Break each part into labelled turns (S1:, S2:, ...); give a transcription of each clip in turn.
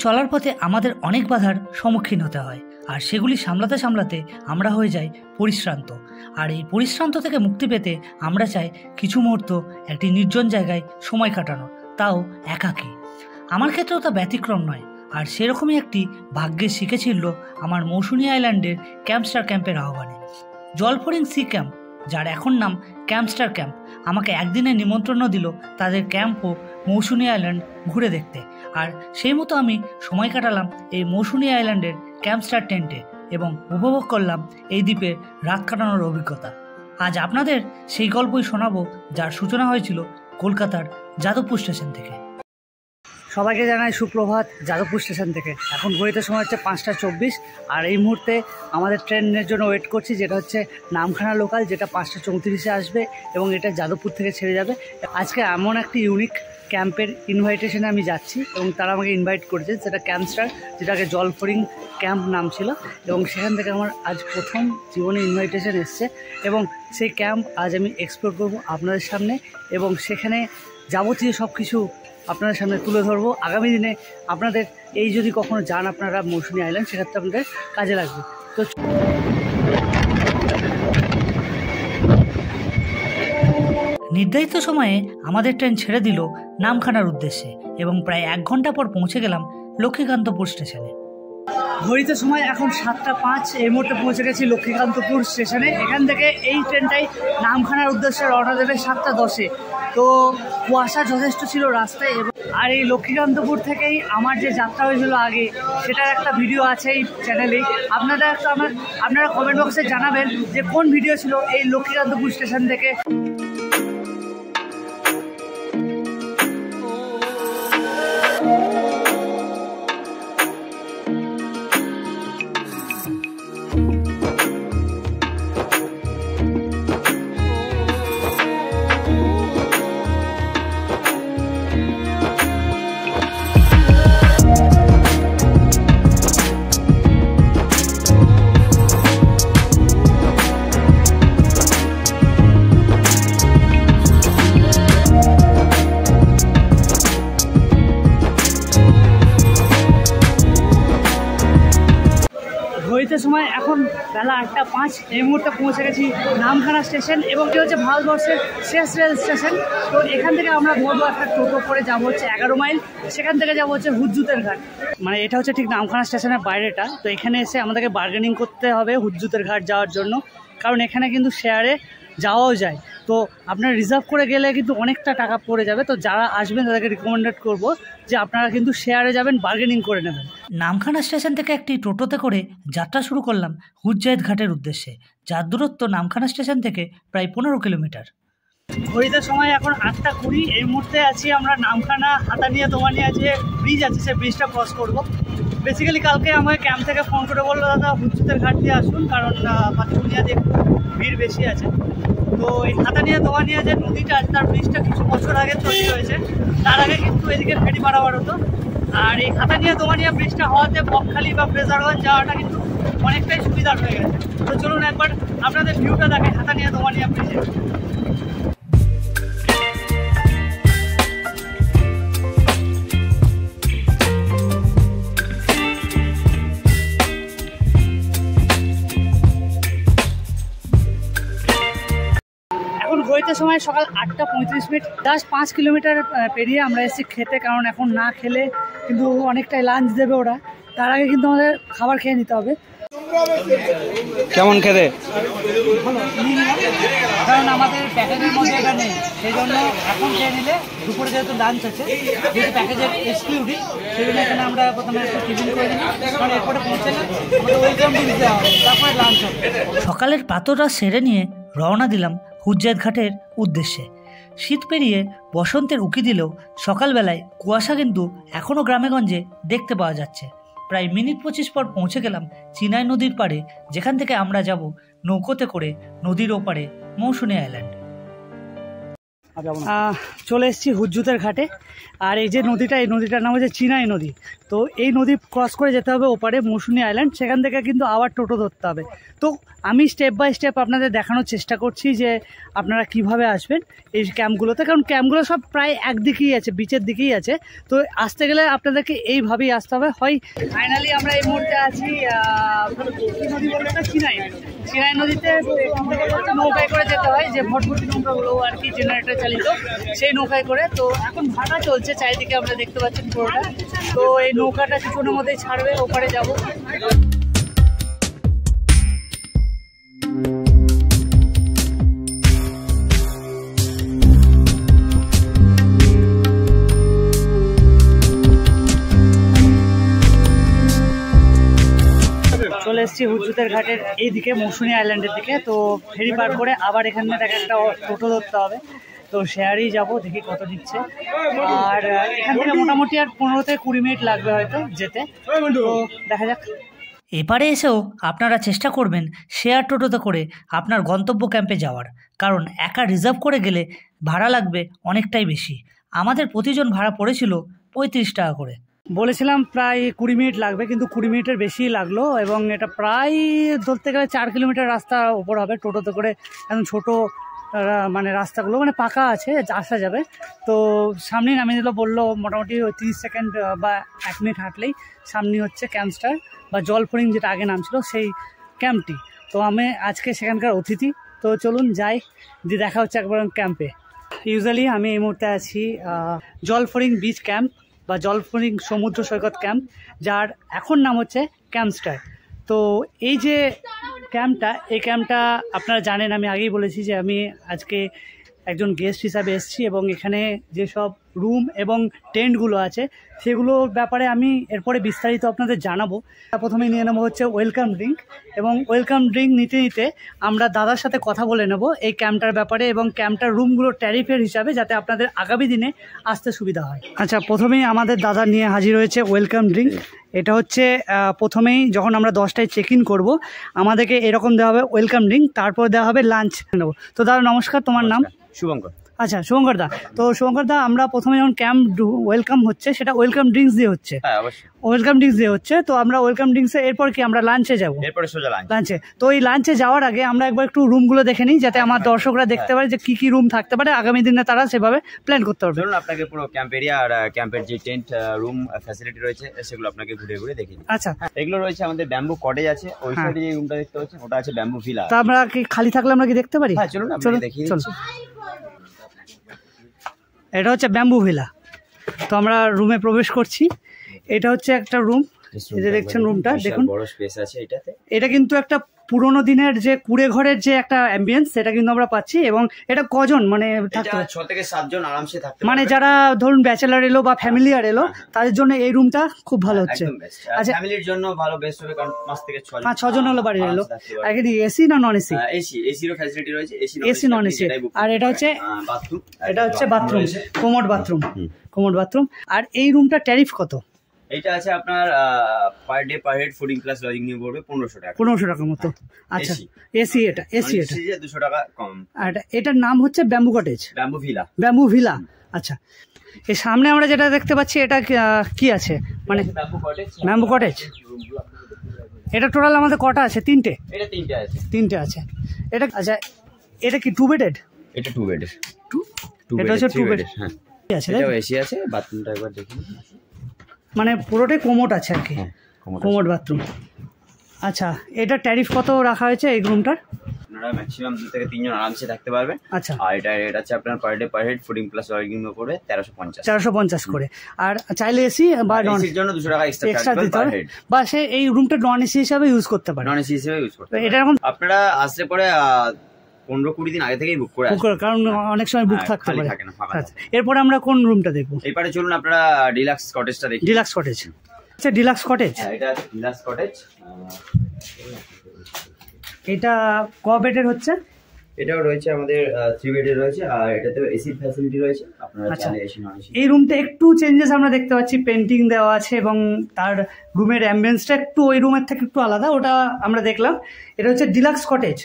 S1: চলার পথে আমাদের অনেক বাধার সম্মুখীন হতে হয়, আর সেগুলি সামলাতে সামলাতে আমরা হয়ে যাই পরিশ্রান্ত। আর এই পরিশ্রান্ত থেকে মুক্তি পেতে আমরা চাই কিছু মুহূর্ত একটি নির্জন জায়গায় সময় কাটানো, তাও একাকী। আমার ক্ষেত্রেও তা ব্যতিক্রম নয়। আর সেরকমই একটি ভাগ্যে শিখেছিল আমার মৌসুনি আইল্যান্ডের ক্যাম্পস্টার ক্যাম্পের আহ্বানে। জলফড়িং সি ক্যাম্প, যার এখন নাম ক্যাম্পস্টার ক্যাম্প, আমাকে একদিনের নিমন্ত্রণ দিল তাদের ক্যাম্প ও মৌসুনি আইল্যান্ড ঘুরে দেখতে। আর সেই মতো আমি সময় কাটালাম এই মৌসুনি আইল্যান্ডের ক্যাম্পস্টার টেন্টে এবং উপভোগ করলাম এই দ্বীপের রাত কাটানোর অভিজ্ঞতা। আজ আপনাদের সেই গল্পই শোনাবো, যার সূচনা হয়েছিল কলকাতার যাদবপুর স্টেশন থেকে। সবাইকে জানাই সুপ্রভাত যাদবপুর স্টেশন থেকে। এখন ঘড়িতে সময় হচ্ছে 5টা 24, আর এই মুহূর্তে আমাদের ট্রেনের জন্য ওয়েট করছি, যেটা হচ্ছে নামখানা লোকাল, যেটা 5টা 34-এ আসবে এবং এটা যাদবপুর থেকে ছেড়ে যাবে। আজকে এমন একটি ইউনিক ক্যাম্পের ইনভাইটেশনে আমি যাচ্ছি এবং তারা আমাকে ইনভাইট করেছে, সেটা ক্যাম্পস্টার, যেটাকে জলফড়িং ক্যাম্প নাম ছিল, এবং সেখান থেকে আমার আজ প্রথম জীবনে ইনভাইটেশন এসছে এবং সেই ক্যাম্প আজ আমি এক্সপ্লোর করব আপনাদের সামনে এবং সেখানে যাবতীয় সব কিছু আপনাদের সামনে তুলে ধরবো। আগামী দিনে আপনাদের এই যদি কখনো যান আপনারা মৌসুনি আইল্যান্ড, সেক্ষেত্রে আপনাদের কাজে লাগবে। তো নির্ধারিত সময়ে আমাদের ট্রেন ছেড়ে দিল নামখানার উদ্দেশ্যে এবং প্রায় 1 ঘন্টা পর পৌঁছে গেলাম লক্ষ্মীকান্তপুর স্টেশনে। ঘড়িতে সময় এখন 7টা 5। এই মুহূর্তে পৌঁছে গেছি লক্ষ্মীকান্তপুর স্টেশনে। এখান থেকে এই ট্রেনটাই নামখানার উদ্দেশ্যে রওনা দেবে 7টা 10-এ। তো কুয়াশা যথেষ্ট ছিল রাস্তায়। আর এই লক্ষ্মীকান্তপুর থেকেই আমার যে যাত্রা হয়েছিল আগে, সেটার একটা ভিডিও আছে এই চ্যানেলেই। আপনারা কমেন্ট বক্সে জানাবেন যে কোন ভিডিও ছিল এই লক্ষ্মীকান্তপুর স্টেশন থেকে। ঘড়িতে সময় এখন বেলা 8টা 5। এই মুহূর্তে পৌঁছে গেছি নামখানা স্টেশন এবং এটি হচ্ছে ভারতবর্ষের শেষ রেল স্টেশন। তো এখান থেকে আমরা ধরবো একটা টোটো করে যাবো হচ্ছে 11 মাইল, সেখান থেকে যাবো হচ্ছে হুজ্জুতের ঘাট। মানে এটা হচ্ছে ঠিক নামখানা স্টেশনের বাইরেটা। তো এখানে এসে আমাদেরকে বার্গেনিং করতে হবে হুজ্জুতের ঘাট যাওয়ার জন্য, কারণ এখানে কিন্তু শেয়ারে যাওয়াও যায়। তো আপনারা রিজার্ভ করে গেলে কিন্তু অনেকটা টাকা পড়ে যাবে। তো যারা আসবেন তাদেরকে রিকমেন্ডেড করব যে আপনারা কিন্তু শেয়ারে যাবেন, বার্গেনিং করে নেবেন। নামখানা স্টেশন থেকে একটি টোটোতে করে যাত্রা শুরু করলাম হুজ্জায়েত ঘাটের উদ্দেশ্যে, যার দূরত্ব নামখানা স্টেশন থেকে প্রায় 15 কিলোমিটার। ঘড়িতে সময় এখন 8টা 20। এই মুহূর্তে আছি আমরা নামখানা হাতানিয়া দোমানিয়া যে ব্রিজ আছে, সেই ব্রিজটা ক্রস করব। বেসিক্যালি কালকে আমাকে ক্যাম্প থেকে ফোন করে বললো, দাদা হুজ্জুতের ঘাট দিয়ে আসুন, কারণ পাথুনিয়াতে একটু ভিড় বেশি আছে। তো এই হাতানিয়া দোমানিয়া যে নদীটা আছে, তার ব্রিজটা কিছু বছর আগে তৈরি হয়েছে। তার আগে কিন্তু এদিকে ফেরি পারাবার হতো। আর এই হাতানিয়া দোমানিয়া ব্রিজটা হওয়াতে বকখালি বা ফ্রেজারগঞ্জ যাওয়াটা কিন্তু অনেকটাই সুবিধার হয়ে গেছে। তো চলুন একবার আপনাদের ভিউটা দেখাই হাতানিয়া দোমানিয়া ব্রিজে। ঘড়িতে সময় সকাল 8টা 35। জাস্ট 5 কিলোমিটার পেরিয়ে আমরা এসেছি খেতে, কারণ এখন না খেলে কিন্তু অনেকটাই লাঞ্চ দেবে ওরা। তার আগে কিন্তু আমাদের খাবার খেয়ে নিতে হবে।
S2: কেমন খেতে?
S1: ভালো, কারণ আমাদের প্যাকেজের মধ্যে এটা নেই, সেই জন্য এখন খেয়ে নিলে দুপুরে যেহেতু লাঞ্চ আছে, যেহেতু প্যাকেজের এক্সক্লুডিং, সেই জন্য এখানে আমরা প্রথমে একটু টিফিন করে নিই, কারণ এরপরে পৌঁছালে আমাদের ওয়েলকাম ড্রিঙ্ক দেওয়া হবে, তারপরে লাঞ্চ হবে। সকালের প্রাতরা সেরে নিয়ে রওনা দিলাম হুজ্জায়েত ঘাটের উদ্দেশ্যে। শীত পেরিয়ে বসন্তের উকি দিলেও সকালবেলায় কুয়াশা কিন্তু এখনও গ্রামেগঞ্জে দেখতে পাওয়া যাচ্ছে। প্রায় মিনিট 25 পর পৌঁছে গেলাম চিনাই নদীর পাড়ে, যেখান থেকে আমরা যাব নৌকোতে করে নদীর ওপারে মৌসুনি আইল্যান্ড। চলে এসেছি হুজ্জুতের ঘাটে। আর এই যে নদীটা, এই নদীটার নাম হচ্ছে চিনাই নদী। তো এই নদী ক্রস করে যেতে হবে ওপারে মৌসুনি আইল্যান্ড, সেখান থেকে কিন্তু আবার টোটো ধরতে হবে। তো আমি স্টেপ বাই স্টেপ আপনাদের দেখানোর চেষ্টা করছি যে আপনারা কিভাবে আসবেন এই ক্যাম্পগুলোতে, কারণ ক্যাম্পগুলো সব প্রায় একদিকেই আছে, বিচের দিকেই আছে। তো আসতে গেলে আপনাদেরকে এইভাবেই আসতে হবে। হয় ফাইনালি আমরা এই মুহূর্তে আছি নদী বলতে এটা চিনাই নদীতে। নৌকায় করে যেতে হয়, যে ভটভটি নৌকাগুলো আর কি জেনারেটর চালিত, সেই নৌকায় করে। তো এখন ভাটা চলছে চারিদিকে, আমরা দেখতে পাচ্ছেন পুরোটা। তো এই নৌকাটা কিছুক্ষণের মধ্যেই ছাড়বে, ওপারে যাব। চলে এসেছি হুজ্জুতের ঘাটের এইদিকে মৌসুনি আইল্যান্ডের দিকে। তো ফেরি পার করে আবার এখানে থেকে একটা টোটো ধরতে হবে। তো শেয়ারেই যাব, দেখি কত দিচ্ছে। আর এখান থেকে মোটামুটি আর 15 থেকে 20 মিনিট লাগবে হয়তো যেতে। তো দেখা যাক। এপারে এসেও আপনারা চেষ্টা করবেন শেয়ার টোটোতে করে আপনার গন্তব্য ক্যাম্পে যাওয়ার, কারণ একা রিজার্ভ করে গেলে ভাড়া লাগবে অনেকটাই বেশি। আমাদের প্রতিজন ভাড়া পড়েছিল 35 টাকা করে। বলেছিলাম প্রায় 20 মিনিট লাগবে, কিন্তু 20 মিনিটের বেশি লাগলো। এবং এটা প্রায় ধরতে গেলে 4 কিলোমিটার রাস্তা ওপর হবে টোটোতে করে। এখন ছোটো মানে রাস্তাগুলো মানে পাকা আছে, আসা যাবে। তো সামনেই নামিয়ে দিল, বললো মোটামুটি 30 সেকেন্ড বা 1 মিনিট হাঁটলেই সামনে হচ্ছে ক্যাম্পস্টার বা জলফরিং, যেটা আগে নাম ছিল সেই ক্যাম্পটি। তো আমি আজকে সেখানকার অতিথি। তো চলুন যাই, দিয়ে দেখা হচ্ছে একবার ক্যাম্পে। ইউজুয়ালি আমি এই মুহূর্তে আছি জলফরিং বিচ ক্যাম্প বা জলফরিং সমুদ্র সৈকত ক্যাম্প, যার এখন নাম হচ্ছে ক্যাম্পস্টার। তো এই যে ক্যাম্পটা, এই ক্যাম্পটা আপনারা জানেন, আমি আগেই বলেছি যে আমি আজকে একজন গেস্ট হিসাবে এসেছি। এবং এখানে যেসব রুম এবং টেন্টগুলো আছে সেগুলোর ব্যাপারে আমি এরপরে বিস্তারিত আপনাদের জানাবো। প্রথমে নিয়ে নেবো হচ্ছে ওয়েলকাম ড্রিঙ্ক, এবং ওয়েলকাম ড্রিঙ্ক নিতে নিতে আমরা দাদার সাথে কথা বলে নেব এই ক্যাম্পটার ব্যাপারে এবং ক্যাম্পটার রুমগুলোর ট্যারিফের হিসাবে, যাতে আপনাদের আগামী দিনে আসতে সুবিধা হয়। আচ্ছা, প্রথমেই আমাদের দাদা নিয়ে হাজির হয়েছে ওয়েলকাম ড্রিঙ্ক। এটা হচ্ছে প্রথমেই যখন আমরা 10টায় চেক ইন করবো আমাদেরকে এরকম দেওয়া হবে ওয়েলকাম ড্রিঙ্ক, তারপর দেওয়া হবে লাঞ্চ নেবো। তো দাদা নমস্কার, তোমার নাম?
S3: শুভঙ্কর।
S1: আচ্ছা শুভঙ্কর দা। তো শুভঙ্কর দা, আমরা প্রথমে যখন ক্যাম্প ওয়েলকাম হচ্ছে সেটা ওয়েলকাম ড্রিঙ্কস দিয়ে হচ্ছে।
S3: হ্যাঁ অবশ্যই
S1: ওয়েলকাম ড্রিঙ্কস দিয়ে হচ্ছে। তো আমরা ওয়েলকাম ড্রিঙ্কসে এরপর কি আমরা লাঞ্চে যাবো?
S3: এরপরে সোজা
S1: লাঞ্চে। তো এই লাঞ্চে যাওয়ার আগে আমরা একবার একটু রুমগুলো দেখে নিই, যাতে আমার দর্শকরা দেখতে পারে যে কি কি রুম থাকতে পারে, আগামী দিনে তারা সেভাবে প্ল্যান করতে পারবে।
S3: ধরুন আপনাকে পুরো ক্যাম্প এরিয়া আর ক্যাম্পের যে টেন্ট রুম ফ্যাসিলিটি রয়েছে সেগুলো আপনাকে ঘুরে ঘুরে দেখিয়ে দিই।
S1: আচ্ছা,
S3: এগুলো রয়েছে আমাদের ব্যাম্বু কটেজ আছে, ওই সাইডে যে রুমটা দেখতে পাচ্ছেন ওটা আছে ব্যাম্বু ভিলা।
S1: তো আমরা কি খালি থাকলে আমরা কি দেখতে পারি?
S3: হ্যাঁ চলুন আপনাকে দেখিয়ে দিচ্ছি।
S1: এটা হচ্ছে ব্যাম্বু ভিলা। তো আমরা রুমে প্রবেশ করছি। এটা হচ্ছে একটা রুম, এই যে দেখছেন রুমটা, দেখুন
S3: বড় স্পেস আছে এটাতে।
S1: এটা কিন্তু একটা পুরোনো দিনের যে কুড়ে ঘরের যে একটা অ্যাম্বিয়েন্স, সেটা কিন্তু আমরা পাচ্ছি। এবং এটা কজন মানে থাকতে পারে?
S3: 6 থেকে 7 জন আরামসে থাকতে
S1: মানে যারা ধরুন ব্যাচেলার এলো বা ফ্যামিলিয়ার এলো, তাদের জন্য এই রুমটা খুব ভালো হচ্ছে।
S3: আচ্ছা, ফ্যামিলির জন্য ভালো বেস্ট হবে, কারণ 5 থেকে 6 জন।
S1: 6 জন হলো বাড়ির এলো। আর কি এসি না নন এসি?
S3: এসিরও ফ্যাসিলিটি রয়েছে,
S1: এসি নন এসি। আর এটা হচ্ছে
S3: বাথরুম,
S1: এটা হচ্ছে বাথরুম, কোমোড বাথরুম। আর এই রুমটা ট্যারিফ কত?
S3: এইটা আছে আপনার পার day per head fooding plus lodging নিয়ে পড়বে 1500 টাকা।
S1: 1500 টাকা মতো। আচ্ছা, এসি এটা
S3: 200 টাকা কম।
S1: আর এটার নাম হচ্ছে ব্যাম্বু কটেজ, ব্যাম্বু ভিলা। আচ্ছা, এর সামনে আমরা যেটা দেখতে পাচ্ছি এটা কি আছে মানে? Bamboo cottage. এটা টোটাল আমাদের কটা আছে? 3টে।
S3: এটা 3টে আছে।
S1: 3টে আছে এটা। আচ্ছা, এটা কি 2 বেডেড?
S3: এটা 2 বেডের।
S1: এটা হচ্ছে 2 বেড।
S3: হ্যাঁ
S1: আছে,
S3: এটাও এসি আছে। বাথরুমটা একবার দেখুন,
S1: মানে পুরোটাই কোমোড আছে আর কি। Commode bathroom. আচ্ছা, এটা ট্যারিফ কত রাখা হয়েছে এই রুমটার?
S3: আপনারা ম্যাক্সিমাম 2 থেকে 3 জন আরামসে থাকতে পারবেন।
S1: আচ্ছা,
S3: আর এটা আছে আপনার পার day per head fooding plus lodging নিয়ে পড়বে
S1: 1350 করে। আর চাইলে এসি বা নন
S3: এসির জন্য 200 টাকা এক্সট্রা
S1: দিতে হবে, বা সে এই রুমটা নন এসি হিসাবে ইউজ করতে পারে।
S3: নন এসি হিসেবে ইউজ করতে
S1: এটা এরকম
S3: আপনারা আসলে পরে 15-20 দিন আগে থেকেই বুক করে
S1: কারণ অনেক সময় বুক থাকতে পারে। আচ্ছা, এরপরে আমরা কোন রুমটা দেখবো?
S3: এবারে চলুন আপনারা ডিলাক্স কটেজটা দেখি।
S1: Deluxe cottage. আচ্ছা, ডিলাক্স কটেজ।
S3: এটা ডিলাক্স কটেজ।
S1: এটা ক বেডের হচ্ছে?
S3: এটাও রয়েছে আমাদের 3 বেডের রয়েছে, আর এটাতেও এসি ফ্যাসিলিটি রয়েছে, আপনারা
S1: আচ্ছা।
S3: চাইলে এসি নন এসি।
S1: এই রুমটা একটু চেঞ্জেস আমরা দেখতে পাচ্ছি, পেন্টিং দেওয়া আছে এবং তার রুমের অ্যাম্বিয়েন্সটা একটু ওই রুমের থেকে একটু আলাদা, ওটা আমরা দেখলাম। এটা হচ্ছে ডিলাক্স কটেজ।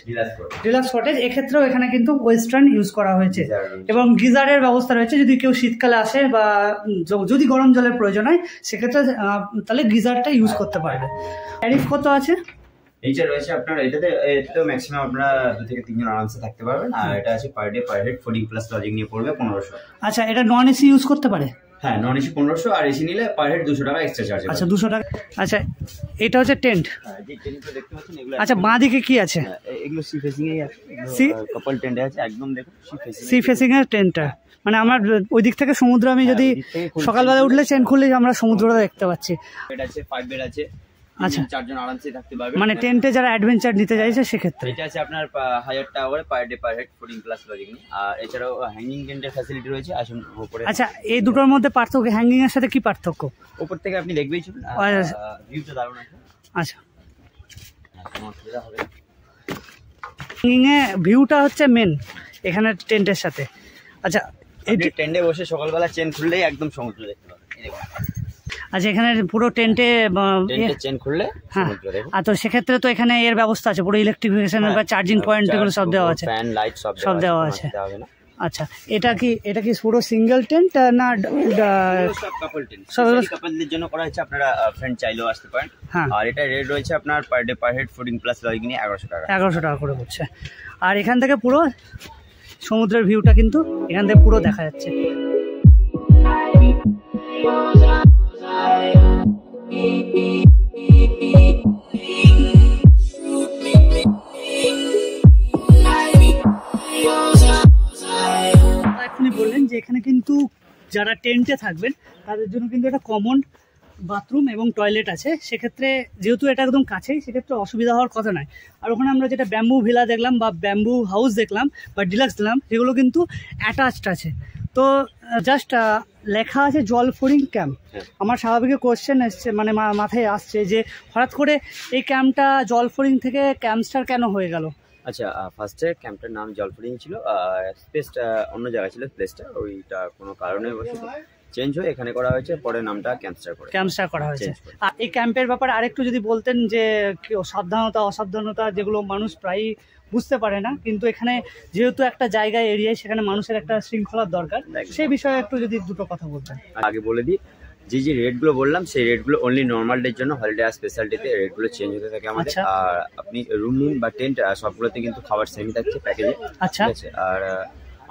S1: ডিলাক্স কটেজ এক্ষেত্রেও এখানে কিন্তু ওয়েস্টার্ন ইউজ করা হয়েছে এবং গিজারের ব্যবস্থা রয়েছে, যদি কেউ শীতকালে আসে বা যদি গরম জলের প্রয়োজন হয় সেক্ষেত্রে তাহলে গিজারটা ইউজ করতে পারবে। ট্যারিফ কত আছে?
S3: এইটা রয়েছে আপনার, এটাতেও ম্যাক্সিমাম আপনারা 2 থেকে 3 জন আরামসে থাকতে পারবেন। আর এটা আছে পার day per head fooding plus lodging নিয়ে পড়বে 1500।
S1: আচ্ছা, এটা নন এসি ইউজ করতে পারে?
S3: হ্যাঁ, নন এসি 1500, আর এসি নিলে পার হেড 200 টাকা এক্সট্রা চার্জ।
S1: আচ্ছা, 200 টাকা। আচ্ছা, এটা হচ্ছে টেন্ট।
S3: যে টেন্টটা দেখতে পাচ্ছেন এগুলো,
S1: আচ্ছা, বাঁ দিকে কি আছে?
S3: এগুলো সি ফেসিং এ আছে, কাপল টেন্ট আছে, একদম দেখুন
S1: সি ফেসিং এর টেন্টটা, মানে আমার ওই দিক থেকে সমুদ্র, আমি যদি সকালবেলা উঠলে চেন খুললে আমরা সমুদ্রটা দেখতে পাচ্ছি।
S3: বেড আছে, 5 বেড আছে।
S1: আচ্ছা,
S3: 4 জন আরামসে থাকতে পারবে,
S1: মানে টেন্টে যারা অ্যাডভেঞ্চার নিতে চাইছে সেক্ষেত্রে।
S3: এটা আছে আপনার 1000 টাকা করে per day per head fooding plus lodging. আর এছাড়াও হ্যাঙ্গিং টেন্টের ফ্যাসিলিটি রয়েছে, আসুন উপরে।
S1: আচ্ছা, এই দুটোর মধ্যে পার্থক্য, হ্যাঙ্গিং এর সাথে কি পার্থক্য?
S3: উপর থেকে আপনি দেখবেই চলুন, ভিউটা দারুণ আছে।
S1: আচ্ছা, হ্যাঙ্গিং এ ভিউটা হচ্ছে মেন এখানে টেন্টের সাথে। আচ্ছা,
S3: এই টেন্টে বসে সকালবেলা চেন খুললেই একদম সমুদ্র দেখতে পাবেন।
S1: আচ্ছা, এখানে পুরো টেন্টে
S3: চেন খুললে সমুদ্র দেখুন।
S1: আর তো সেক্ষেত্রে তো এখানে এর ব্যবস্থা আছে, পুরো ইলেকট্রিফিকেশন বা চার্জিং পয়েন্ট এগুলো সব দেওয়া আছে,
S3: ফ্যান লাইট
S1: সব দেওয়া আছে। আচ্ছা, এটা কি পুরো সিঙ্গেল টেন্ট না
S3: সব কাপল টেন্ট? সব কাপলদের জন্য করা হয়েছে, আপনারা ফ্রেন্ড চাইলেও আসতে পারেন। আর এটা রেট রয়েছে আপনার পার day per head fooding plus lodging নিয়ে 1100 টাকা। 1100
S1: টাকা করে হচ্ছে। আর এখান থেকে পুরো সমুদ্রের ভিউটা কিন্তু এখান থেকে পুরো দেখা যাচ্ছে। এখনই বললেন যে এখানে কিন্তু যারা টেন্টে থাকবেন তাদের জন্য কিন্তু একটা কমন বাথরুম এবং টয়লেট আছে। সেক্ষেত্রে যেহেতু এটা একদম কাছেই, সেক্ষেত্রে অসুবিধা হওয়ার কথা নয়। আর ওখানে আমরা যেটা ব্যাম্বু ভিলা দেখলাম বা ব্যাম্বু হাউস দেখলাম বা ডিলাক্স দেখলাম, সেগুলো কিন্তু অ্যাটাচড আছে। তো জাস্ট লেখা আছে জলফড়িং ক্যাম্প। আমার স্বাভাবিক কোশ্চেন এসছে, মানে মাথায় আসছে যে হঠাৎ করে এই ক্যাম্পটা জলফড়িং থেকে ক্যাম্পস্টার কেন হয়ে গেল?
S3: আচ্ছা, ফার্স্টে ক্যাম্পটার নাম জলফড়িং ছিল, স্পেসটা অন্য জায়গায় ছিল, প্লেসটা ওইটা কোনো কারণে চেঞ্জ হয়ে এখানে করা হয়েছে, পরে নামটা ক্যাম্পস্টার করা হয়েছে।
S1: আর এই ক্যাম্পের ব্যাপারে আরেকটু যদি বলতেন যে সাবধানতা অসাবধানতা যেগুলো মানুষ প্রায়ই বুঝতে পারে না, কিন্তু এখানে যেহেতু একটা জায়গায় এরিয়ায়, সেখানে মানুষের একটা শৃঙ্খলার দরকার, সেই বিষয়ে একটু যদি দুটো কথা বলতেন।
S3: আগে বলে দিই, যে রেটগুলো বললাম সেই রেটগুলো অনলি নর্মাল ডের জন্য, হলিডে আর স্পেশাল ডেতে রেটগুলো চেঞ্জ হতে থাকে আমাদের। আর আপনি রুম নিন বা টেন্ট, সবগুলোতে কিন্তু খাবার সেমি থাকছে প্যাকেজে।
S1: আচ্ছা,
S3: ঠিক আছে। আর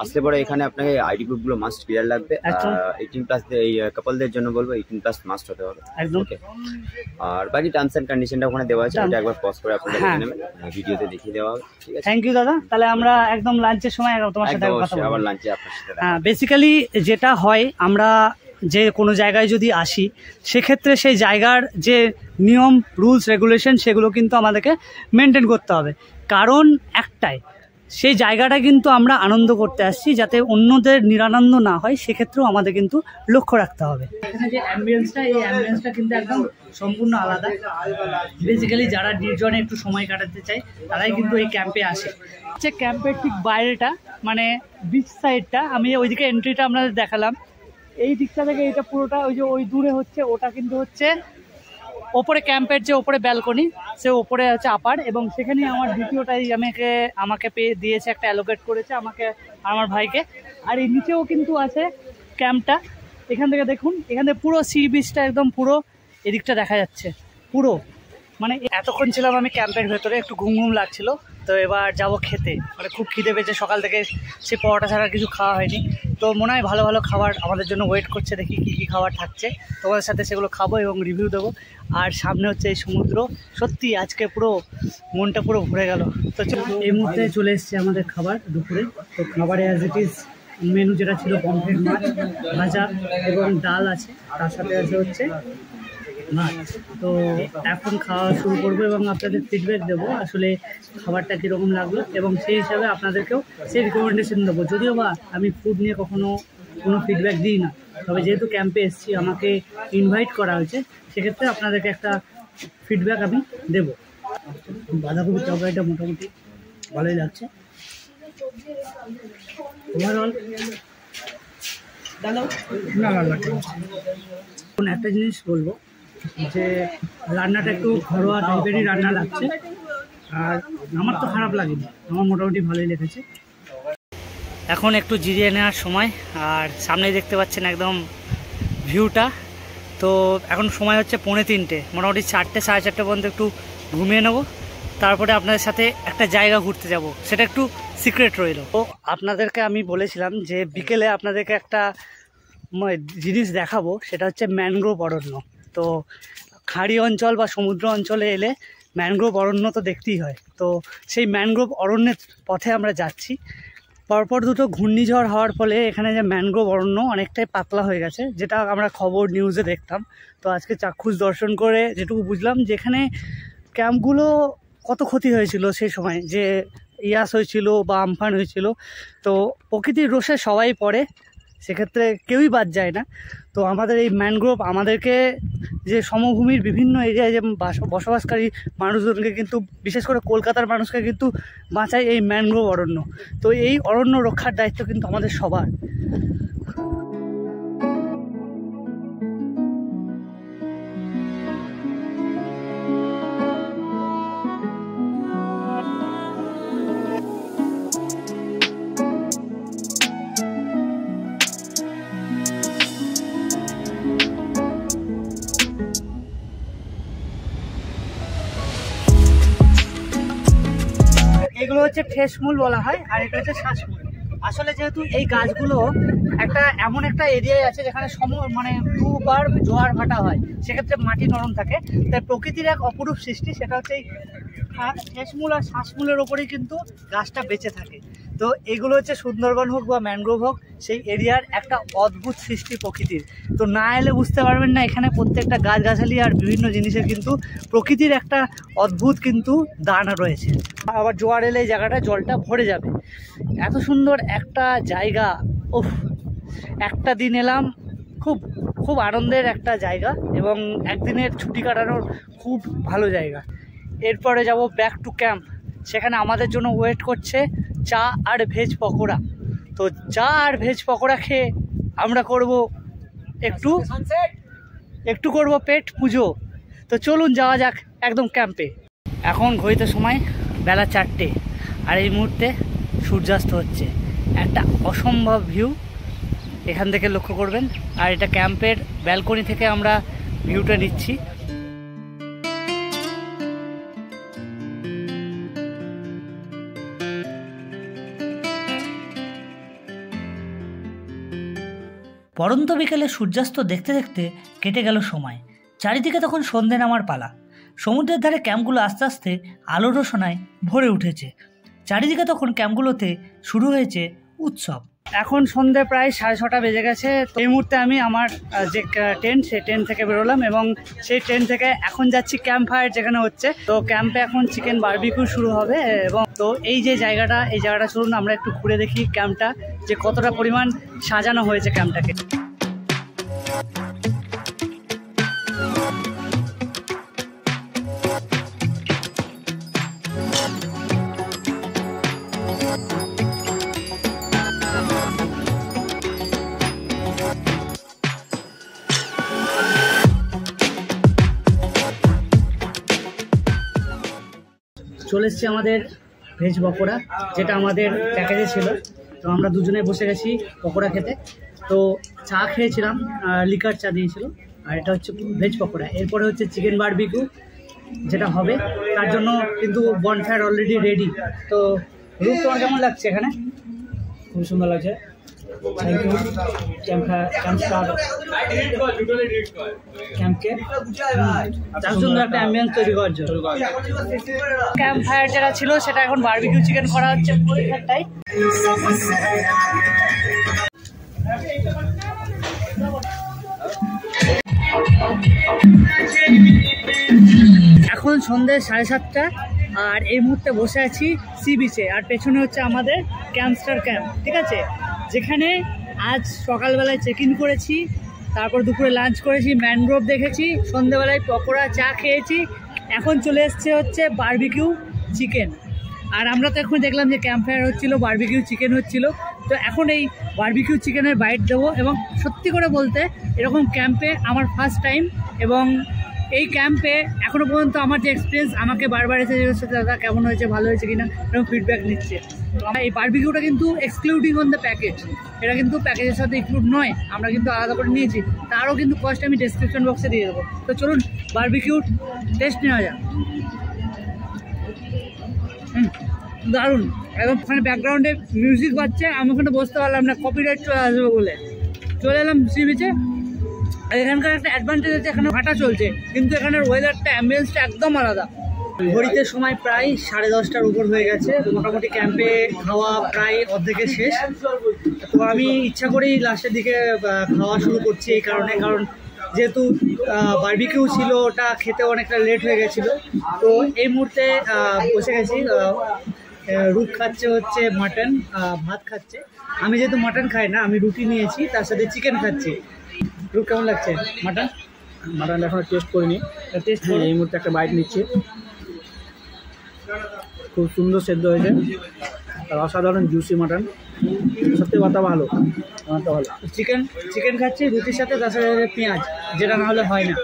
S3: আসলে পরে এখানে আপনাকে আইডি প্রুফগুলো মাস্ট ক্লিয়ার লাগবে। 18+ এই কাপলদের জন্য বলবো 18+ মাস্ট হতে হবে একদম। আর বাকি টার্মস এন্ড কন্ডিশনটা ওখানে দেওয়া আছে, এটা একবার পজ করে আপনারা দেখে নেবেন, ভিডিওতে দেখিয়ে দেওয়া হবে। ঠিক আছে,
S1: থ্যাংক ইউ দাদা। তাহলে আমরা একদম লাঞ্চের সময় তোমার সাথে কথা বলবো,
S3: আবার লাঞ্চে আপনার সাথে।
S1: হ্যাঁ, বেসিক্যালি যেটা হয়, আমরা যে কোনো জায়গায় যদি আসি, সেক্ষেত্রে সেই জায়গার যে নিয়ম রুলস রেগুলেশন সেগুলো কিন্তু আমাদেরকে মেনটেন করতে হবে। কারণ একটাই, সেই জায়গাটা কিন্তু আমরা আনন্দ করতে আসছি, যাতে অন্যদের নিরানন্দ না হয়, সেক্ষেত্রেও আমাদের কিন্তু লক্ষ্য রাখতে হবে। এখানে যে অ্যাম্বিয়েন্সটা, এই অ্যাম্বিয়েন্সটা কিন্তু একদম সম্পূর্ণ আলাদা। বেসিক্যালি যারা নির্জনে একটু সময় কাটাতে চায় তারাই কিন্তু এই ক্যাম্পে আসে। হচ্ছে ক্যাম্পের ঠিক বাইরেটা, মানে বিচ সাইডটা, আমি ওইদিকে এন্ট্রিটা আপনাদের দেখালাম, এই দিকটা থেকে এটা পুরোটা ওই যে ওই দূরে হচ্ছে, ওটা কিন্তু হচ্ছে ওপরে ক্যাম্পের যে ওপরে ব্যালকনি, সে ওপরে হচ্ছে আপার, এবং সেখানেই আমার দ্বিতীয়টাই আমাকে পেয়ে দিয়েছে, একটা অ্যালোকেট করেছে আমাকে আমার ভাইকে। আর এই নিচেও কিন্তু আছে ক্যাম্পটা। এখান থেকে দেখুন, এখান থেকে পুরো সি বিচটা একদম পুরো এদিকটা দেখা যাচ্ছে পুরো। মানে এতক্ষণ ছিলাম আমি ক্যাম্পের ভেতরে, একটু ঘুম ঘুম লাগছিল, তো এবার যাব খেতে। মানে খুব খিদে পেয়েছে, সকাল থেকে সে পরোটা ছাড়া কিছু খাওয়া হয়নি। তো মনে হয় ভালো ভালো খাবার আমাদের জন্য ওয়েট করছে, দেখি কী কী খাবার থাকছে, তোমাদের সাথে সেগুলো খাবো এবং রিভিউ দেবো। আর সামনে হচ্ছে এই সমুদ্র, সত্যি আজকে পুরো মনটা পুরো ভরে গেল। তো এই মুহূর্তে চলে এসছে আমাদের খাবার দুপুরে। তো খাবারে অ্যাজ ইট ইজ মেনু যেটা ছিল, পমফ্রেট মাছ ভাজা এবং ডাল আছে, তার সাথে আছে হচ্ছে মাছ। তো এখন খাওয়া শুরু করবো এবং আপনাদের ফিডব্যাক দেবো আসলে খাবারটা কীরকম লাগলো, এবং সেই হিসাবে আপনাদেরকেও সেই রিকমেন্ডেশন দেবো। যদিও বা আমি ফুড নিয়ে কখনো কোনো ফিডব্যাক দিই না, তবে যেহেতু ক্যাম্পে এসেছি, আমাকে ইনভাইট করা হয়েছে, সেক্ষেত্রে আপনাদেরকে একটা ফিডব্যাক আমি দেবো। বাঁধাকপির তরকারিটা মোটামুটি ভালোই লাগছে। একটা জিনিস বলবো যে রান্নাটা একটু ঘরোয়া টাইপেরই রান্না লাগছে, আর আমার তো খারাপ লাগেনি, আমার মোটামুটি ভালোই লেগেছে। এখন একটু জিরিয়ে নেওয়ার সময়, আর সামনে দেখতে পাচ্ছেন একদম ভিউটা। তো এখন সময় হচ্ছে 2:45, মোটামুটি 4টে 4:30 পর্যন্ত একটু ঘুমিয়ে নেবো, তারপরে আপনাদের সাথে একটা জায়গা ঘুরতে যাব, সেটা একটু সিক্রেট রইল। তো আপনাদেরকে আমি বলেছিলাম যে বিকেলে আপনাদেরকে একটা জিনিস দেখাবো, সেটা হচ্ছে ম্যানগ্রোভ অরণ্য। তো খাড়ি অঞ্চল বা সমুদ্র অঞ্চলে এলে ম্যানগ্রোভ অরণ্য তো দেখতেই হয়। তো সেই ম্যানগ্রোভ অরণ্যের পথে আমরা যাচ্ছি। পরপর দুটো ঘূর্ণিঝড় হওয়ার ফলে এখানে যে ম্যানগ্রোভ অরণ্য অনেকটাই পাতলা হয়ে গেছে, যেটা আমরা খবর নিউজে দেখতাম। তো আজকে চাক্ষুষ দর্শন করে যেটুকু বুঝলাম যে এখানে ক্যাম্পগুলো কত ক্ষতি হয়েছিল সেই সময়, যে ইয়াস হয়েছিল বা আমফান হয়েছিল। তো প্রকৃতির রোষে সবাই পড়ে, সেক্ষেত্রে কেউই বাদ যায় না। তো আমাদের এই ম্যানগ্রোভ আমাদেরকে যে সমভূমির বিভিন্ন এরিয়ায় যে বসবাসকারী মানুষজনকে কিন্তু, বিশেষ করে কলকাতার মানুষকে কিন্তু বাঁচায় এই ম্যানগ্রোভ অরণ্য। তো এই অরণ্য রক্ষার দায়িত্ব কিন্তু আমাদের সবার। এগুলো হচ্ছে ঠেসমূল বলা হয়, আর এটা হচ্ছে শ্বাসমূল। আসলে যেহেতু এই গাছগুলো এমন একটা এরিয়ায় আছে যেখানে মানে দুবার জোয়ার ভাটা হয়, সেক্ষেত্রে মাটি নরম থাকে, তাই প্রকৃতির এক অপরূপ সৃষ্টি। সেটা হচ্ছে এই ঠেসমূল আর শ্বাসমূলের ওপরেই কিন্তু গাছটা বেঁচে থাকে। তো এগুলো হচ্ছে সুন্দরবন হোক বা ম্যানগ্রোভ হোক, সেই এরিয়ার একটা অদ্ভুত সৃষ্টি প্রকৃতির। তো না এলে বুঝতে পারবেন না, এখানে প্রত্যেকটা গাছগাছালি আর বিভিন্ন জিনিসের কিন্তু প্রকৃতির একটা অদ্ভুত কিন্তু দান রয়েছে। আবার জোয়ার এলে এই জায়গাটা জলটা ভরে যাবে। এত সুন্দর একটা জায়গা, উফ, একটা দিন এলাম, খুব খুব আনন্দের একটা জায়গা এবং একদিনের ছুটি কাটানোর খুব ভালো জায়গা। এরপরে যাব ব্যাক টু ক্যাম্প। সেখানে আমাদের জন্য ওয়েট করছে চা আর ভেজ পকোড়া। তো চা আর ভেজ পকোড়া খেয়ে আমরা করব একটু করব পেট পুজো। তো চলুন যাওয়া যাক একদম ক্যাম্পে। এখন ঘড়িতে সময় বেলা 4টে, আর এই মুহূর্তে সূর্যাস্ত হচ্ছে। একটা অসম্ভব ভিউ এখান থেকে লক্ষ্য করবেন, আর এটা ক্যাম্পের ব্যালকনি থেকে আমরা ভিউটা নিচ্ছি। পরন্ত বিকেলে সূর্যাস্ত দেখতে দেখতে কেটে গেল সময়। চারিদিকে তখন সন্ধে নামার পালা। সমুদ্রের ধারে ক্যাম্পগুলো আস্তে আস্তে আলোর রোশনায় ভরে উঠেছে। চারিদিকে তখন ক্যাম্পগুলোতে শুরু হয়েছে উৎসব। এখন সন্ধে প্রায় 6:30 বেজে গেছে। তো এই মুহূর্তে আমি আমার যে টেন্ট, সেই টেন্ট থেকে বেরোলাম এবং সেই টেন্ট থেকে এখন যাচ্ছি ক্যাম্প ফায়ার যেখানে হচ্ছে। তো ক্যাম্পে এখন চিকেন বারবিকিউ শুরু হবে। এবং তো এই জায়গাটা চলুন আমরা একটু ঘুরে দেখি ক্যাম্পটা, যে কতটা পরিমাণ সাজানো হয়েছে ক্যাম্পটাকে। চলে এসছে আমাদের ভেজ পকোড়া, যেটা আমাদের প্যাকেজে ছিল। তো আমরা দুজনে বসে গেছি পকোড়া খেতে। তো চা খেয়েছিলাম, লিকার চা দিয়েছিল, আর এটা হচ্ছে ভেজ পকোড়া। এরপরে হচ্ছে চিকেন বারবিকিউ যেটা হবে, তার জন্য কিন্তু বনফায়ার অলরেডি রেডি। তো রূপ, তোমার কেমন লাগছে এখানে? খুব সুন্দর লাগছে। থ্যাংক ইউ ক্যাম্পকে তার সুন্দর একটা অ্যাম্বিয়েন্স তৈরি করার জন্য। ক্যাম্প ফায়ার যেটা ছিল সেটা এখন বারবিকিউ চিকেন করা হচ্ছে পরীক্ষারটাই। এখন সন্ধ্যে 7:30, আর এই মুহূর্তে বসে আছি সি বিচে, আর পেছনে হচ্ছে আমাদের ক্যাম্পস্টার ক্যাম্প, ঠিক আছে, যেখানে আজ সকালবেলায় চেক ইন করেছি, তারপর দুপুরে লাঞ্চ করেছি, ম্যানগ্রোভ দেখেছি, সন্ধ্যেবেলায় পকোড়া চা খেয়েছি, এখন চলে এসছে হচ্ছে বারবিকিউ চিকেন। আর আমরা তো এখন দেখলাম যে ক্যাম্প ফায়ার হচ্ছিলো, বারবিকিউ চিকেন হচ্ছিলো। তো এখন এই বারবিকিউ চিকেনের বাইট দেবো। এবং সত্যি করে বলতে এরকম ক্যাম্পে আমার ফার্স্ট টাইম, এবং এই ক্যাম্পে এখনও পর্যন্ত আমার যে এক্সপিরিয়েন্স, আমাকে বারবার এসে দাদা কেমন হয়েছে, ভালো হয়েছে কিনা এরকম ফিডব্যাক নিচ্ছে। তো এই বারবিকিউটা কিন্তু এক্সক্লুডিং অন দ্য প্যাকেজ, এটা কিন্তু প্যাকেজের সাথে ইনক্লুড নয়, আমরা কিন্তু আলাদা করে নিয়েছি। তারও কিন্তু কস্ট আমি ডেসক্রিপশন বক্সে দিয়ে দেবো। তো চলুন বারবিকিউ টেস্ট নেওয়া যাক। দারুণ, একদম ওখানে ব্যাকগ্রাউন্ডে মিউজিক বাজছে, আমি ওখানে বসতে পারলাম না, কপিরাইট চলে আসবে বলে চলে এলাম সি বিচে। এখানকার একটা অ্যাডভান্টেজ আছে, এখানে ভাটা চলছে, কিন্তু এখানের ওয়েদারটা, অ্যাম্বিয়েন্সটা একদম আলাদা। ঘড়িতে সময় প্রায় 10:30টার উপর হয়ে গেছে। মোটামুটি ক্যাম্পে খাওয়া প্রায় অর্ধেকের শেষ। তো আমি ইচ্ছা করেই লাস্টের দিকে খাওয়া শুরু করছি এই কারণে, কারণ যেহেতু বারবিকিউ ছিল, ওটা খেতে অনেকটা লেট হয়ে গেছিলো। তো এই মুহূর্তে বসে গেছি, রূপ খাচ্ছে হচ্ছে মাটন, ভাত খাচ্ছে। আমি যেহেতু মাটন খাই না, আমি রুটি নিয়েছি, তার সাথে চিকেন খাচ্ছি। রূপ কেমন লাগছে মাটন?
S2: মাটন এখনো টেস্ট করিনি,
S1: টেস্ট
S2: এই মুহূর্তে একটা বাইট নিচ্ছি। খুব সুন্দর সেদ্ধ হয়েছে, আর অসাধারণ জুসি মাটন, সত্যি কথা ভালো, আমারটা ভালো।
S1: চিকেন খাচ্ছি রুটির সাথে, তার সাথে পেঁয়াজ, যেটা না হলে হয় না,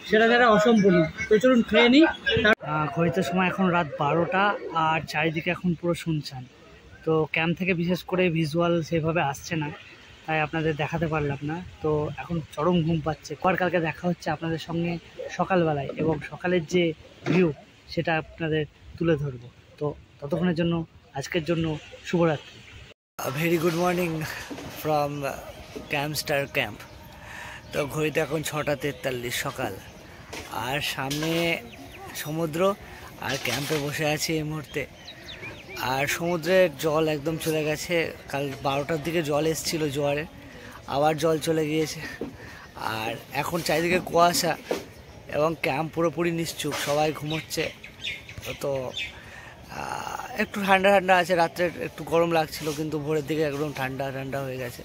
S1: সেটা অসম্পূর্ণ। তো চলুন খেয়ে নিই। ঘড়িতে সময় এখন রাত 12টা, আর চারিদিকে এখন পুরো শুনছান। তো ক্যাম্প থেকে বিশেষ করে ভিজুয়াল সেভাবে আসছে না, তাই আপনাদের দেখাতে পারলাম না। তো এখন চরম ঘুম পাচ্ছে। কালকে দেখা হচ্ছে আপনাদের সঙ্গে সকালবেলায়, এবং সকালের যে ভিউ সেটা আপনাদের তুলে ধরবো। তো ততক্ষণের জন্য, আজকের জন্য শুভরাত্রি। Very good morning from Campstar camp. তো ঘড়িতে এখন 6:43 সকাল, আর সামনে সমুদ্র, আর ক্যাম্পে বসে আছি এই মুহূর্তে। আর সমুদ্রের জল একদম চলে গেছে, কাল 12টার দিকে জল এসেছিল জোয়ারে, আবার জল চলে গিয়েছে। আর এখন চারিদিকে কুয়াশা, এবং ক্যাম্প পুরোপুরি নিশ্চুপ, সবাই ঘুমোচ্ছে। তো একটু ঠান্ডা ঠান্ডা আছে, রাত্রে একটু গরম লাগছিল, কিন্তু ভোরের দিকে একদম ঠান্ডা ঠান্ডা হয়ে গেছে।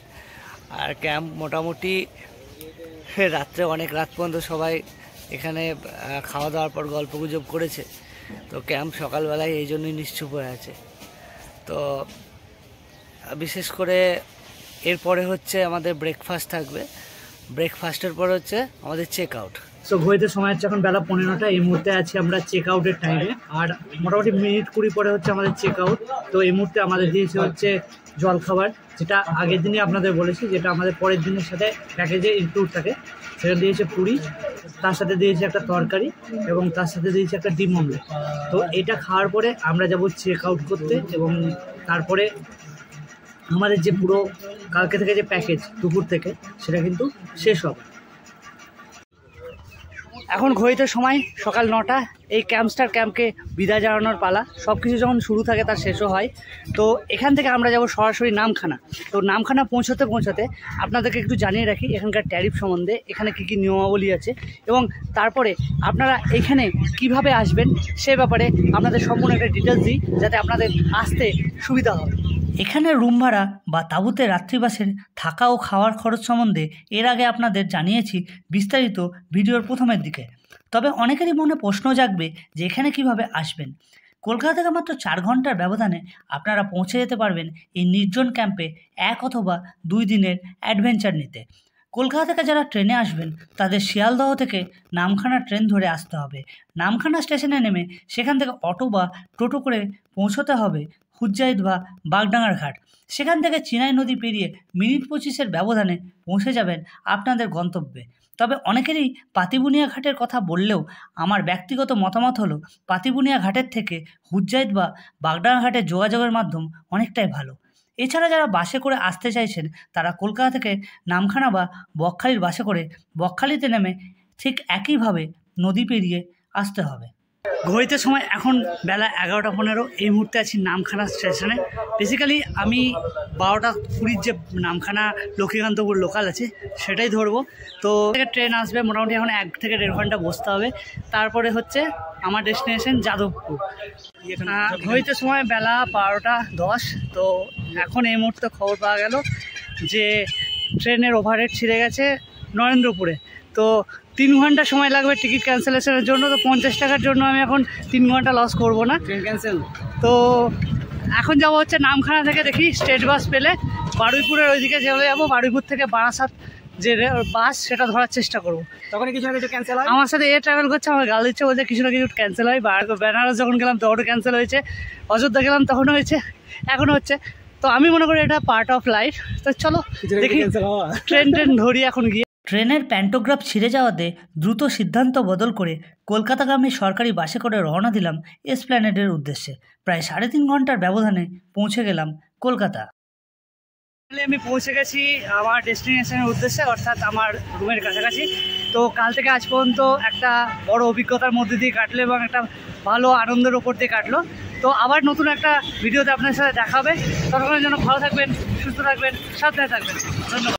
S1: আর ক্যাম্প মোটামুটি রাত্রে অনেক রাত পর্যন্ত সবাই এখানে খাওয়া দাওয়ার পর গল্প গুজব করেছে। তো ক্যাম্প সকালবেলায় এই জন্যই নিশ্চুপ হয়ে আছে। তো বিশেষ করে এরপরে হচ্ছে আমাদের ব্রেকফাস্ট থাকবে, ব্রেকফাস্টের পরে হচ্ছে আমাদের চেক আউট। সো ঘড়িতে সময় হচ্ছে এখন বেলা 15টা, এই মুহূর্তে আছি আমরা চেক আউটের টাইমে, আর মোটামুটি মিনিট 20 পরে হচ্ছে আমাদের চেক আউট। তো এই মুহূর্তে আমাদের দিয়েছে হচ্ছে জলখাবার, যেটা আগের দিনই আপনাদের বলেছি, যেটা আমাদের পরের দিনের সাথে প্যাকেজে ইনক্লুড থাকে। সেটা দিয়েছে পুরি, তার সাথে দিয়েছে একটা তরকারি, এবং তার সাথে দিয়েছে একটা ডিম অমলেট। তো এটা খাওয়ার পরে আমরা যাব চেক আউট করতে, এবং তারপরে আমাদের যে পুরো কালকে থেকে যে প্যাকেজ দুপুর থেকে, সেটা কিন্তু শেষ হবে। এখন ঘড়িতে সময় সকাল 9টা। এই ক্যাম্পস্টার ক্যাম্পকে বিদায় জানানোর পালা। সব কিছু যখন শুরু থাকে তার শেষও হয়। তো এখান থেকে আমরা যাব সরাসরি নামখানা। তো নামখানা পৌঁছতে আপনাদেরকে একটু জানিয়ে রাখি এখানকার ট্যারিফ সম্বন্ধে, এখানে কী কী নিয়মাবলী আছে, এবং তারপরে আপনারা এখানে কিভাবে আসবেন সে ব্যাপারে আপনাদের সম্পূর্ণ একটা ডিটেলস দিই, যাতে আপনাদের আসতে সুবিধা হয়। এখানে রুম ভাড়া বা তাঁবুতে রাত্রিবাসের থাকা ও খাওয়ার খরচ সম্বন্ধে এর আগে আপনাদের জানিয়েছি বিস্তারিত ভিডিওর প্রথমের দিকে। তবে অনেকেরই মনে প্রশ্ন জাগবে যে এখানে কিভাবে আসবেন। কলকাতা থেকে মাত্র 4 ঘন্টার ব্যবধানে আপনারা পৌঁছে যেতে পারবেন এই নির্জন ক্যাম্পে 1 অথবা 2 দিনের অ্যাডভেঞ্চার নিতে। কলকাতা থেকে যারা ট্রেনে আসবেন তাদের শিয়ালদহ থেকে নামখানা ট্রেন ধরে আসতে হবে। নামখানা স্টেশনে নেমে সেখান থেকে অটো বা টোটো করে পৌঁছতে হবে হুজ্জাইদ বা বাগডাঙ্গার ঘাট। সেখান থেকে চিনাই নদী পেরিয়ে মিনিট 25-এর ব্যবধানে পৌঁছে যাবেন আপনাদের গন্তব্যে। তবে অনেকেরই পাতিবুনিয়া ঘাটের কথা বললেও আমার ব্যক্তিগত মতামত হলো পাতিবুনিয়া ঘাটের থেকে হুজ্জাইদ বা বাগডাঙ্গা ঘাটের যোগাযোগের মাধ্যম অনেকটাই ভালো। এছাড়া যারা বাসে করে আসতে চাইছেন তারা কলকাতা থেকে নামখানা বা বকখালির বাসে করে বকখালিতে নেমে ঠিক একইভাবে নদী পেরিয়ে আসতে হবে। ঘড়িতে সময় এখন বেলা 11:15। এই মুহূর্তে আছি নামখানা স্টেশনে। বেসিক্যালি আমি 12:20 যে নামখানা লক্ষ্মীকান্তপুর লোকাল আছে সেটাই ধরবো। তো ট্রেন আসবে, মোটামুটি এখন 1 থেকে 1.5 ঘন্টা বসতে হবে। তারপরে হচ্ছে আমার ডেস্টিনেশন যাদবপুর। ঘড়িতে সময় বেলা 12:10। তো এখন এই মুহূর্তে খবর পাওয়া গেল যে ট্রেনের ওভারহেড ছিঁড়ে গেছে নরেন্দ্রপুরে। তো 3 ঘন্টা সময় লাগবে টিকিট ক্যান্সেলেশনের জন্য। তো 50 টাকার জন্য আমি এখন 3 ঘন্টা লস করব না,
S2: ট্রেন ক্যান্সেল।
S1: তো এখন যাবো হচ্ছে নামখানা থেকে, দেখি স্টেট বাস পেলে বারুইপুরের ওইদিকে চলে যাবো, বারুইপুর থেকে বারাসাত যে বাস সেটা ধরার চেষ্টা করবো।
S2: তখন কিছু না কিছু ক্যান্সেল হয়।
S1: আমার সাথে ট্রাভেল করছে, আমার গাল দিচ্ছে, বলছে কিছু না কিছু ক্যান্সেল হয়। বেনারস যখন গেলাম তখনও ক্যান্সেল হয়েছে, অযোধ্যা গেলাম তখনও হয়েছে, এখনও হচ্ছে। তো আমি মনে করি এটা পার্ট অফ লাইফ। তো চলো দেখি ট্রেন ধরি এখন গিয়ে। ট্রেনের প্যান্টোগ্রাফ ছিঁড়ে যাওয়াতে দ্রুত সিদ্ধান্ত বদল করে কলকাতাগামী সরকারি বাসে করে রওনা দিলাম এসপ্ল্যানেডের উদ্দেশ্যে। প্রায় 3.5 ঘন্টার ব্যবধানে পৌঁছে গেলাম কলকাতা। আমি পৌঁছে গেছি আমার ডেস্টিনেশনের উদ্দেশ্যে, অর্থাৎ আমার রুমের কাছাকাছি। তো কাল থেকে আজ পর্যন্ত একটা বড় অভিজ্ঞতার মধ্যে দিয়ে কাটলো এবং একটা ভালো আনন্দের ওপর দিয়ে কাটলো। তো আবার নতুন একটা ভিডিওতে আপনার সাথে দেখা হবে। ততক্ষণের জন্য ভালো থাকবেন, সুস্থ থাকবেন, সাবধানে থাকবেন। ধন্যবাদ।